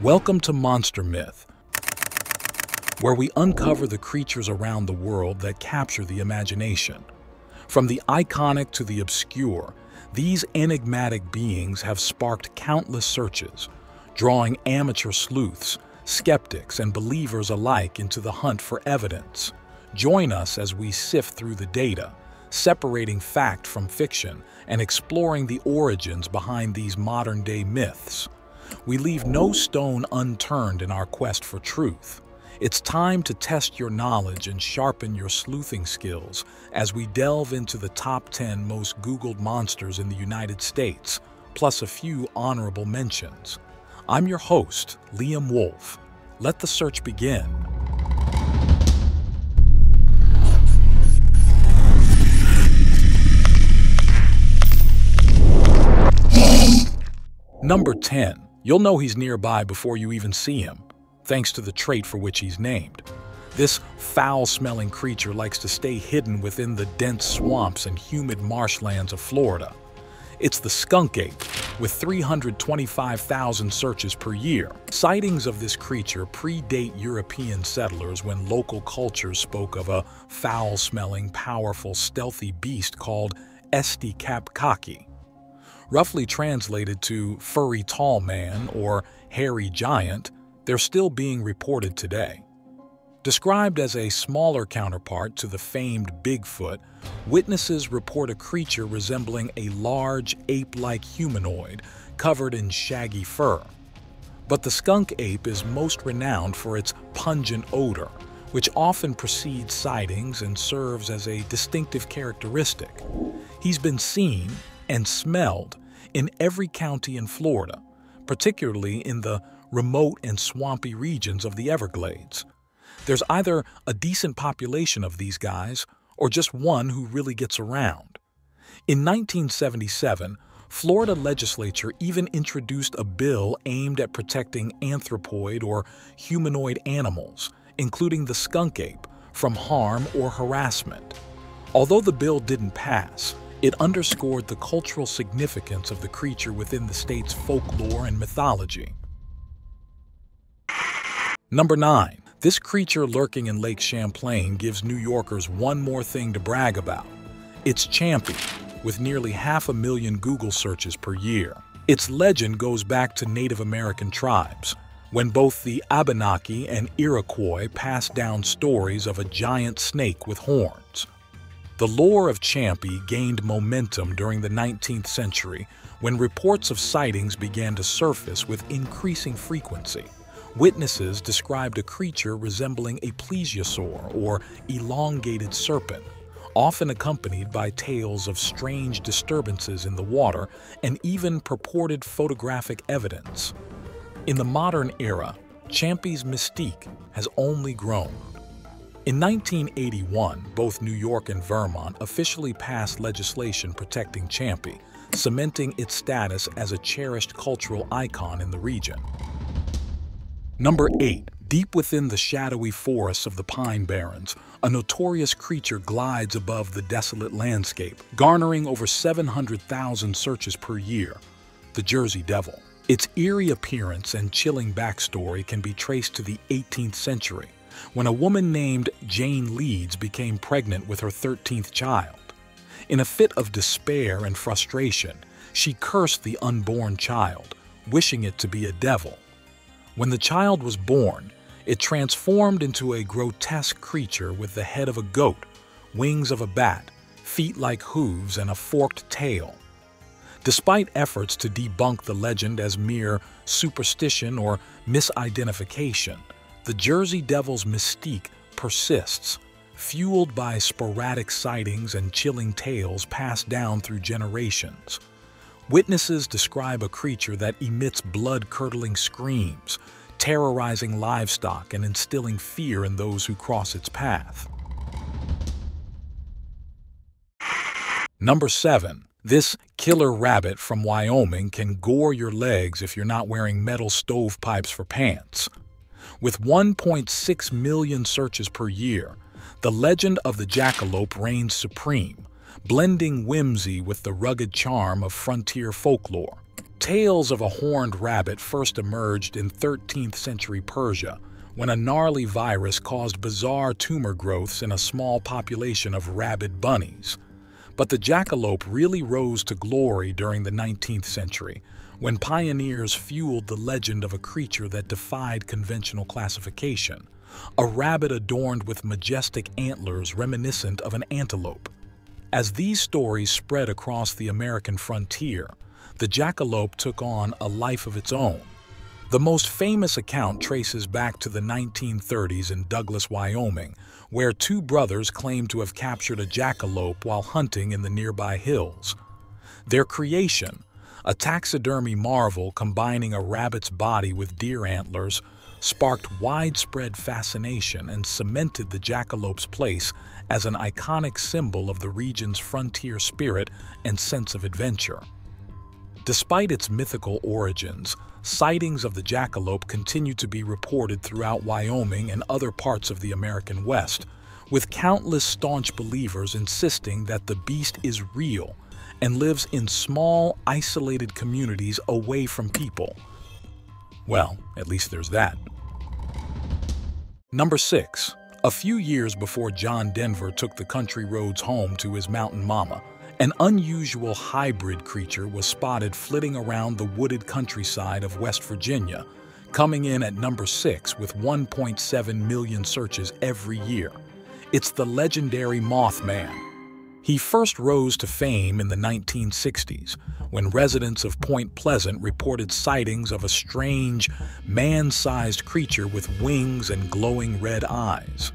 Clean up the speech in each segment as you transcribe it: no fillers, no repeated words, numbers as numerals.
Welcome to Monster Myth, where we uncover the creatures around the world that capture the imagination. From the iconic to the obscure, these enigmatic beings have sparked countless searches, drawing amateur sleuths, skeptics, and believers alike into the hunt for evidence. Join us as we sift through the data, separating fact from fiction and exploring the origins behind these modern-day myths. We leave no stone unturned in our quest for truth. It's time to test your knowledge and sharpen your sleuthing skills as we delve into the top 10 most Googled monsters in the United States, plus a few honorable mentions. I'm your host, Liam Wolf. Let the search begin. Number 10. You'll know he's nearby before you even see him, thanks to the trait for which he's named. This foul-smelling creature likes to stay hidden within the dense swamps and humid marshlands of Florida. It's the skunk ape, with 325,000 searches per year. Sightings of this creature predate European settlers when local cultures spoke of a foul-smelling, powerful, stealthy beast called Esti-Kapkaki. Roughly translated to furry tall man or hairy giant, they're still being reported today. Described as a smaller counterpart to the famed Bigfoot, witnesses report a creature resembling a large ape-like humanoid covered in shaggy fur. But the skunk ape is most renowned for its pungent odor, which often precedes sightings and serves as a distinctive characteristic. He's been seen and smelled in every county in Florida, particularly in the remote and swampy regions of the Everglades. There's either a decent population of these guys or just one who really gets around. In 1977, Florida legislature even introduced a bill aimed at protecting anthropoid or humanoid animals, including the skunk ape, from harm or harassment. Although the bill didn't pass, it underscored the cultural significance of the creature within the state's folklore and mythology. Number 9. This creature lurking in Lake Champlain gives New Yorkers one more thing to brag about. It's Champy, with nearly 500,000 Google searches per year. Its legend goes back to Native American tribes, when both the Abenaki and Iroquois passed down stories of a giant snake with horns. The lore of Champy gained momentum during the 19th century when reports of sightings began to surface with increasing frequency. Witnesses described a creature resembling a plesiosaur or elongated serpent, often accompanied by tales of strange disturbances in the water and even purported photographic evidence. In the modern era, Champy's mystique has only grown. In 1981, both New York and Vermont officially passed legislation protecting Champy, cementing its status as a cherished cultural icon in the region. Number 8. Deep within the shadowy forests of the Pine Barrens, a notorious creature glides above the desolate landscape, garnering over 700,000 searches per year: the Jersey Devil. Its eerie appearance and chilling backstory can be traced to the 18th century, when a woman named Jane Leeds became pregnant with her 13th child. In a fit of despair and frustration, she cursed the unborn child, wishing it to be a devil. When the child was born, it transformed into a grotesque creature with the head of a goat, wings of a bat, feet like hooves, and a forked tail. Despite efforts to debunk the legend as mere superstition or misidentification, the Jersey Devil's mystique persists, fueled by sporadic sightings and chilling tales passed down through generations. Witnesses describe a creature that emits blood-curdling screams, terrorizing livestock and instilling fear in those who cross its path. Number 7. This killer rabbit from Wyoming can gore your legs if you're not wearing metal stovepipes for pants. With 1.6 million searches per year, the legend of the jackalope reigns supreme, blending whimsy with the rugged charm of frontier folklore. Tales of a horned rabbit first emerged in 13th century Persia, when a gnarly virus caused bizarre tumor growths in a small population of rabid bunnies. But the jackalope really rose to glory during the 19th century, when pioneers fueled the legend of a creature that defied conventional classification, a rabbit adorned with majestic antlers reminiscent of an antelope. As these stories spread across the American frontier, the jackalope took on a life of its own. The most famous account traces back to the 1930s in Douglas, Wyoming, where two brothers claimed to have captured a jackalope while hunting in the nearby hills. Their creation, a taxidermy marvel combining a rabbit's body with deer antlers, sparked widespread fascination and cemented the jackalope's place as an iconic symbol of the region's frontier spirit and sense of adventure. Despite its mythical origins, sightings of the jackalope continue to be reported throughout Wyoming and other parts of the American West, with countless staunch believers insisting that the beast is real and lives in small, isolated communities away from people. Well, at least there's that. Number 6. A few years before John Denver took the country roads home to his mountain mama, an unusual hybrid creature was spotted flitting around the wooded countryside of West Virginia, coming in at number 6 with 1.7 million searches every year. It's the legendary Mothman. He first rose to fame in the 1960s, when residents of Point Pleasant reported sightings of a strange, man-sized creature with wings and glowing red eyes.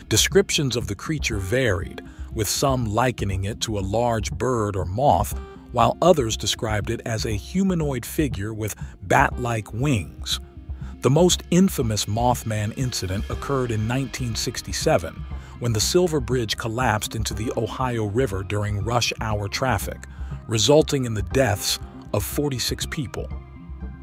Descriptions of the creature varied, with some likening it to a large bird or moth, while others described it as a humanoid figure with bat-like wings. The most infamous Mothman incident occurred in 1967, when the Silver Bridge collapsed into the Ohio River during rush hour traffic, resulting in the deaths of 46 people.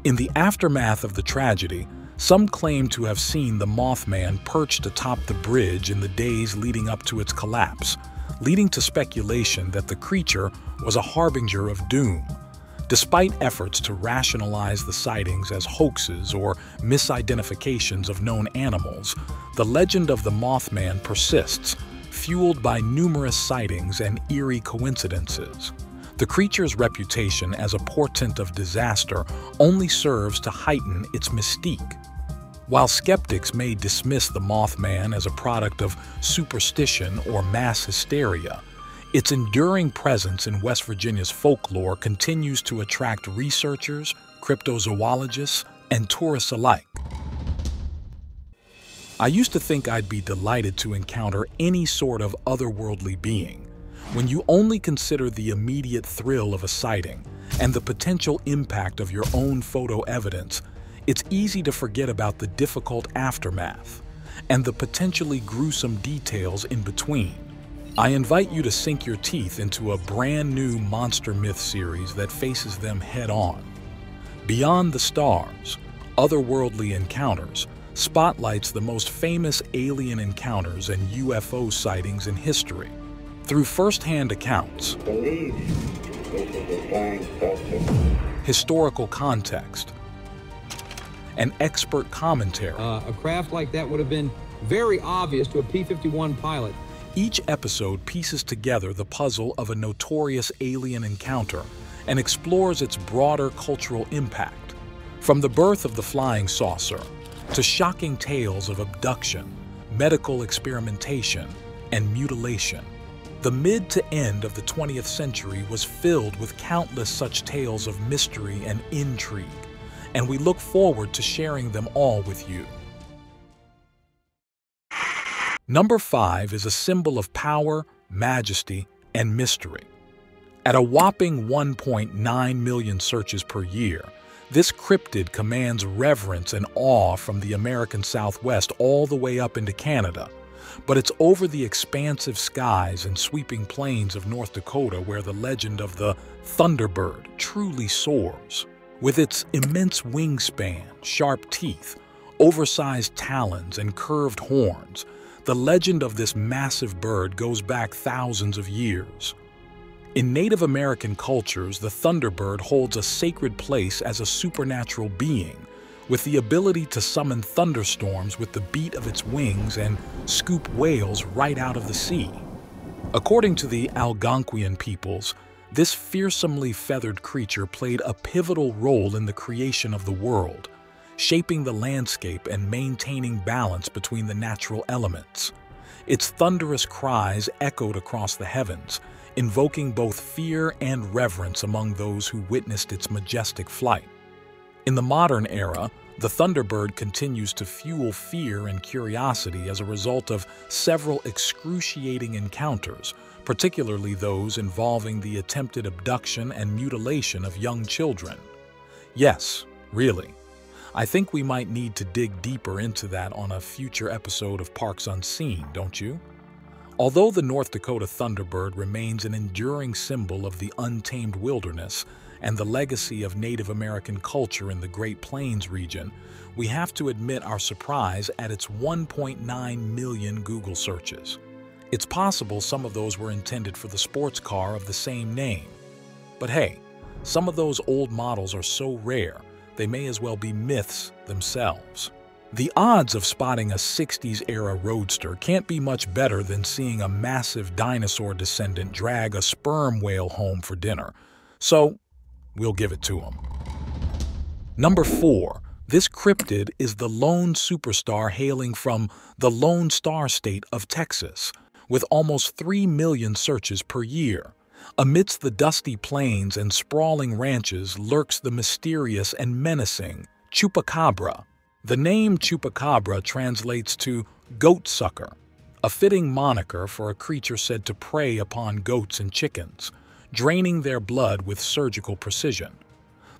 In the aftermath of the tragedy, some claim to have seen the Mothman perched atop the bridge in the days leading up to its collapse, leading to speculation that the creature was a harbinger of doom. Despite efforts to rationalize the sightings as hoaxes or misidentifications of known animals, the legend of the Mothman persists, fueled by numerous sightings and eerie coincidences. The creature's reputation as a portent of disaster only serves to heighten its mystique. While skeptics may dismiss the Mothman as a product of superstition or mass hysteria, its enduring presence in West Virginia's folklore continues to attract researchers, cryptozoologists, and tourists alike. I used to think I'd be delighted to encounter any sort of otherworldly being. When you only consider the immediate thrill of a sighting and the potential impact of your own photo evidence, it's easy to forget about the difficult aftermath and the potentially gruesome details in between. I invite you to sink your teeth into a brand new monster myth series that faces them head-on. Beyond the Stars, Otherworldly Encounters spotlights the most famous alien encounters and UFO sightings in history. Through first-hand accounts, historical context, and expert commentary, a craft like that would have been very obvious to a P-51 pilot. Each episode pieces together the puzzle of a notorious alien encounter and explores its broader cultural impact. From the birth of the flying saucer to shocking tales of abduction, medical experimentation, and mutilation, the mid to end of the 20th century was filled with countless such tales of mystery and intrigue, and we look forward to sharing them all with you. Number 5 is a symbol of power, majesty, and mystery. At a whopping 1.9 million searches per year, this cryptid commands reverence and awe from the American Southwest all the way up into Canada. But it's over the expansive skies and sweeping plains of North Dakota where the legend of the Thunderbird truly soars. With its immense wingspan, sharp teeth, oversized talons, and curved horns, the legend of this massive bird goes back thousands of years. In Native American cultures, the thunderbird holds a sacred place as a supernatural being, with the ability to summon thunderstorms with the beat of its wings and scoop whales right out of the sea. According to the Algonquian peoples, this fearsomely feathered creature played a pivotal role in the creation of the world, shaping the landscape and maintaining balance between the natural elements. Its thunderous cries echoed across the heavens, invoking both fear and reverence among those who witnessed its majestic flight. In the modern era, the thunderbird continues to fuel fear and curiosity as a result of several excruciating encounters, particularly those involving the attempted abduction and mutilation of young children. Yes, really. I think we might need to dig deeper into that on a future episode of Parks Unseen, don't you? Although the North Dakota thunderbird remains an enduring symbol of the untamed wilderness and the legacy of Native American culture in the Great Plains region, we have to admit our surprise at its 1.9 million Google searches. It's possible some of those were intended for the sports car of the same name. But hey, some of those old models are so rare, they may as well be myths themselves. The odds of spotting a 60s-era roadster can't be much better than seeing a massive dinosaur descendant drag a sperm whale home for dinner. So, we'll give it to him. Number 4. This cryptid is the lone superstar hailing from the Lone Star State of Texas, with almost 3 million searches per year. Amidst the dusty plains and sprawling ranches lurks the mysterious and menacing Chupacabra. The name Chupacabra translates to goat sucker, a fitting moniker for a creature said to prey upon goats and chickens, draining their blood with surgical precision.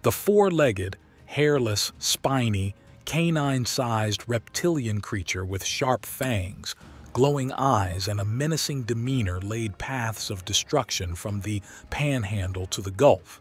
The four-legged, hairless, spiny, canine-sized reptilian creature with sharp fangs, glowing eyes, and a menacing demeanor laid paths of destruction from the Panhandle to the Gulf.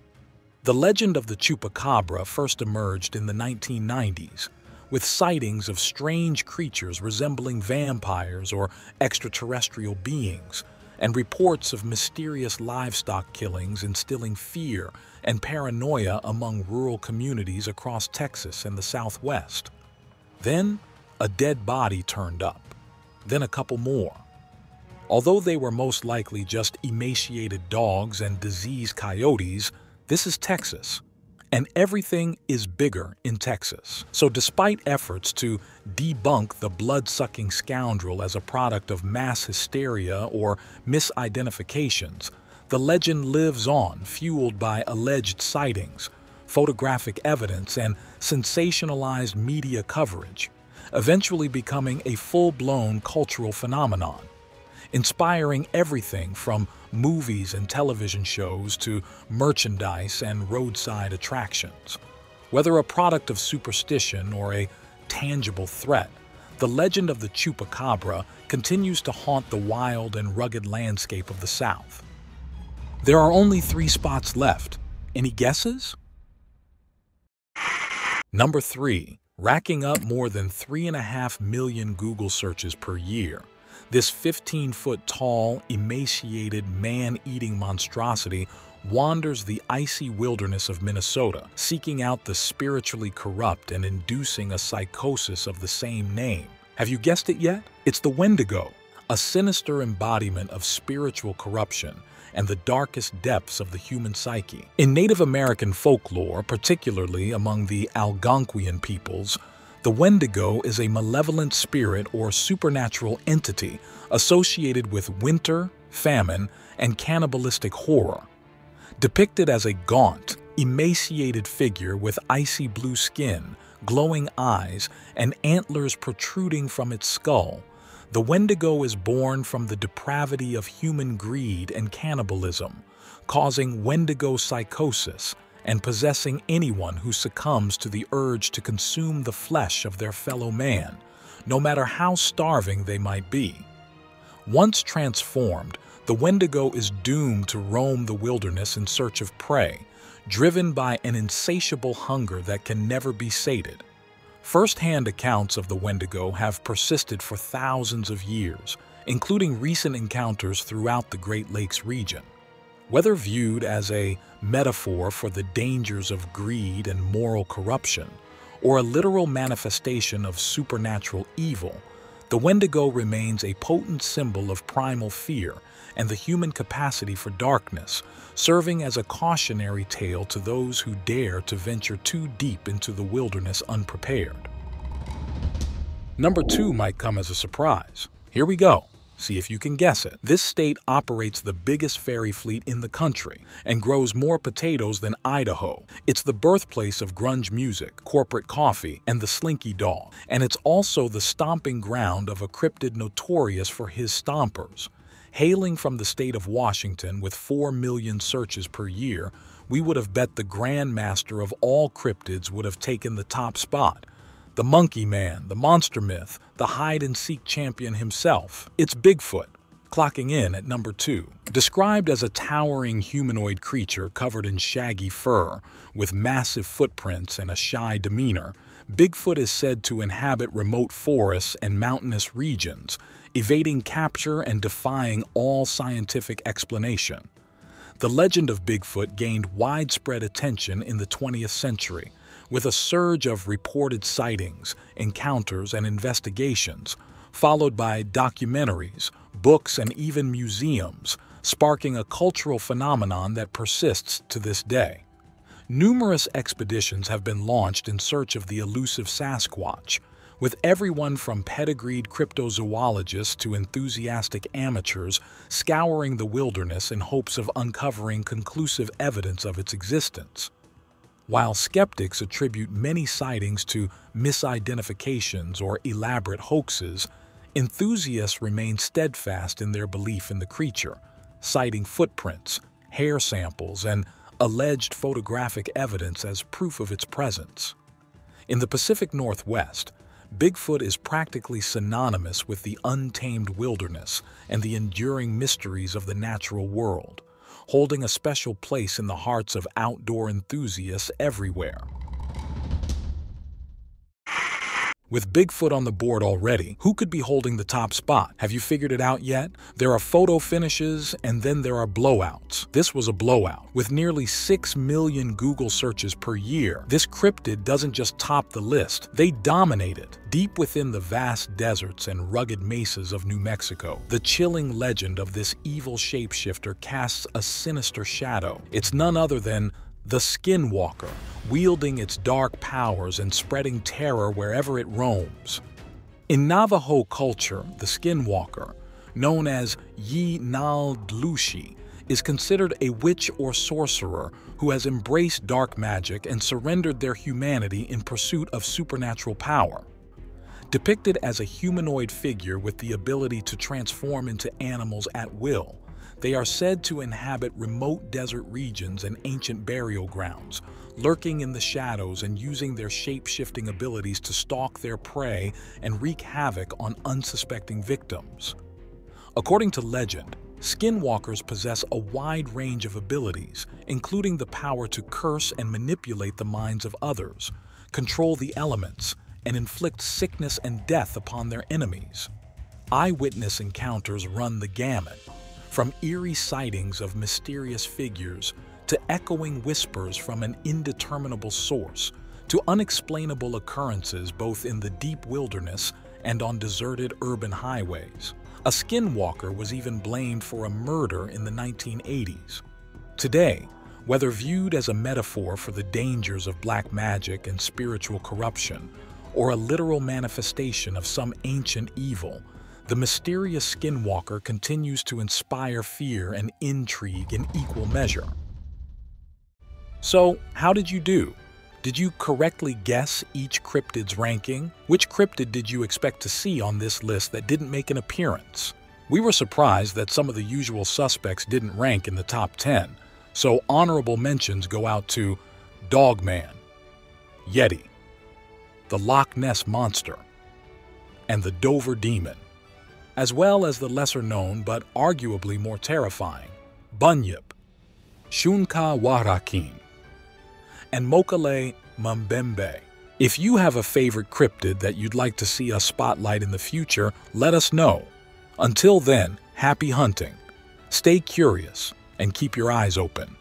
The legend of the Chupacabra first emerged in the 1990s, with sightings of strange creatures resembling vampires or extraterrestrial beings, and reports of mysterious livestock killings instilling fear and paranoia among rural communities across Texas and the Southwest. Then, a dead body turned up. Then a couple more. Although they were most likely just emaciated dogs and diseased coyotes, this is Texas, and everything is bigger in Texas. So despite efforts to debunk the blood-sucking scoundrel as a product of mass hysteria or misidentifications, the legend lives on, fueled by alleged sightings, photographic evidence, and sensationalized media coverage, eventually becoming a full-blown cultural phenomenon, inspiring everything from movies and television shows to merchandise and roadside attractions. Whether a product of superstition or a tangible threat, the legend of the Chupacabra continues to haunt the wild and rugged landscape of the South. There are only 3 spots left. Any guesses? Number 3. Racking up more than 3.5 million Google searches per year, this 15-foot-tall, emaciated, man-eating monstrosity wanders the icy wilderness of Minnesota, seeking out the spiritually corrupt and inducing a psychosis of the same name. Have you guessed it yet? It's the Wendigo, a sinister embodiment of spiritual corruption and the darkest depths of the human psyche. In Native American folklore, particularly among the Algonquian peoples, the Wendigo is a malevolent spirit or supernatural entity associated with winter, famine, and cannibalistic horror. Depicted as a gaunt, emaciated figure with icy blue skin, glowing eyes, and antlers protruding from its skull, the Wendigo is born from the depravity of human greed and cannibalism, causing Wendigo psychosis and possessing anyone who succumbs to the urge to consume the flesh of their fellow man, no matter how starving they might be. Once transformed, the Wendigo is doomed to roam the wilderness in search of prey, driven by an insatiable hunger that can never be sated. First-hand accounts of the Wendigo have persisted for thousands of years, including recent encounters throughout the Great Lakes region. Whether viewed as a metaphor for the dangers of greed and moral corruption, or a literal manifestation of supernatural evil, the Wendigo remains a potent symbol of primal fear and the human capacity for darkness, serving as a cautionary tale to those who dare to venture too deep into the wilderness unprepared. Number 2 might come as a surprise. Here we go. See if you can guess it. This state operates the biggest fairy fleet in the country and grows more potatoes than Idaho. It's the birthplace of grunge music, corporate coffee, and the slinky dog. And it's also the stomping ground of a cryptid notorious for his stompers. Hailing from the state of Washington with 4 million searches per year, we would have bet the grandmaster of all cryptids would have taken the top spot. The Monkey Man, the Monster Myth, the hide-and-seek champion himself. It's Bigfoot, clocking in at number 2. Described as a towering humanoid creature covered in shaggy fur, with massive footprints and a shy demeanor, Bigfoot is said to inhabit remote forests and mountainous regions, evading capture and defying all scientific explanation. The legend of Bigfoot gained widespread attention in the 20th century, with a surge of reported sightings, encounters, and investigations, followed by documentaries, books, and even museums, sparking a cultural phenomenon that persists to this day. Numerous expeditions have been launched in search of the elusive Sasquatch, with everyone from pedigreed cryptozoologists to enthusiastic amateurs scouring the wilderness in hopes of uncovering conclusive evidence of its existence. While skeptics attribute many sightings to misidentifications or elaborate hoaxes, enthusiasts remain steadfast in their belief in the creature, citing footprints, hair samples, and alleged photographic evidence as proof of its presence. In the Pacific Northwest, Bigfoot is practically synonymous with the untamed wilderness and the enduring mysteries of the natural world, holding a special place in the hearts of outdoor enthusiasts everywhere. With Bigfoot on the board already, who could be holding the top spot? Have you figured it out yet? There are photo finishes and then there are blowouts. This was a blowout. With nearly 6 million Google searches per year, this cryptid doesn't just top the list, they dominate it. Deep within the vast deserts and rugged mesas of New Mexico, the chilling legend of this evil shapeshifter casts a sinister shadow. It's none other than the Skinwalker, wielding its dark powers and spreading terror wherever it roams. In Navajo culture, the Skinwalker, known as Yi-Nal-Dlushi, is considered a witch or sorcerer who has embraced dark magic and surrendered their humanity in pursuit of supernatural power. Depicted as a humanoid figure with the ability to transform into animals at will, they are said to inhabit remote desert regions and ancient burial grounds, lurking in the shadows and using their shape-shifting abilities to stalk their prey and wreak havoc on unsuspecting victims. According to legend, Skinwalkers possess a wide range of abilities, including the power to curse and manipulate the minds of others, control the elements, and inflict sickness and death upon their enemies. Eyewitness encounters run the gamut, from eerie sightings of mysterious figures to echoing whispers from an indeterminable source to unexplainable occurrences both in the deep wilderness and on deserted urban highways. A Skinwalker was even blamed for a murder in the 1980s. Today, whether viewed as a metaphor for the dangers of black magic and spiritual corruption, or a literal manifestation of some ancient evil, the mysterious Skinwalker continues to inspire fear and intrigue in equal measure. So, how did you do? Did you correctly guess each cryptid's ranking? Which cryptid did you expect to see on this list that didn't make an appearance? We were surprised that some of the usual suspects didn't rank in the top 10, so honorable mentions go out to Dogman, Yeti, the Loch Ness Monster, and the Dover Demon, as well as the lesser-known but arguably more terrifying Bunyip, Shunka Warakin, and Mokele Mbembe. If you have a favorite cryptid that you'd like to see us spotlight in the future, let us know. Until then, happy hunting, stay curious, And keep your eyes open.